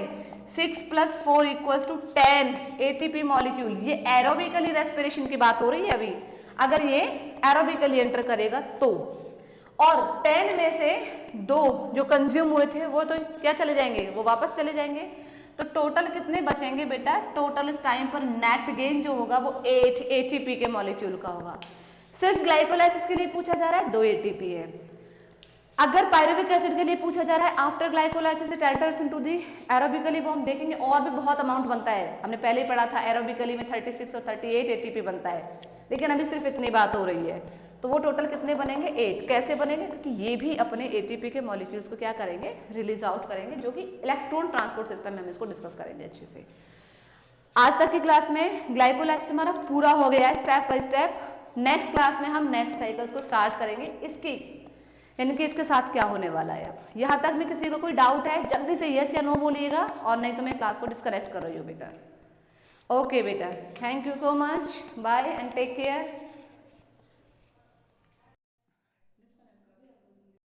6 + 4 = 10 ATP मॉलिक्यूल। ये एरोबिकली रेस्पिरेशन की बात हो रही है अभी, अगर ये एरोबिकली एंटर करेगा तो, और 10 में से 2 जो कंज्यूम हुए थे वो तो क्या चले जाएंगे, वो वापस चले जाएंगे, तो टोटल कितने बचेंगे बेटा, टोटल इस टाइम पर नेट गेन जो होगा वो 8 ATP के मॉलिक्यूल का होगा। सिर्फ ग्लाइकोलाइसिस के लिए पूछा जा रहा है 2 ATP है। अगर पायरुविक एसिड के लिए पूछा जा रहा है after glycolysis it enters into the aerobically, वो हम देखेंगे और भी बहुत अमाउंट बनता है, हमने पहले ही पढ़ा था एरोबिकली में 36 और 38 ATP बनता है, लेकिन अभी सिर्फ इतनी बात हो रही है, तो वो टोटल कितने बनेंगे 8। कैसे बनेंगे, क्योंकि ये भी अपने ATP के मॉलिक्यूल्स को क्या करेंगे, रिलीज आउट करेंगे, जो कि इलेक्ट्रॉन ट्रांसपोर्ट सिस्टम में हम इसको डिस्कस करेंगे अच्छे से। आज तक की क्लास में ग्लाइकोलाइसिस हमारा पूरा हो गया है step by step. Next class में हम नेक्स्ट साइकिल्स को स्टार्ट करेंगे, इसकी यानी कि इसके साथ क्या होने वाला है। अब यहाँ तक में किसी को कोई डाउट है जल्दी से यस या नो बोलिएगा, और नहीं तो मैं क्लास को डिस्कनेक्ट कर रही हूँ बेटा। ओके बेटा, thank you so much, bye and take care.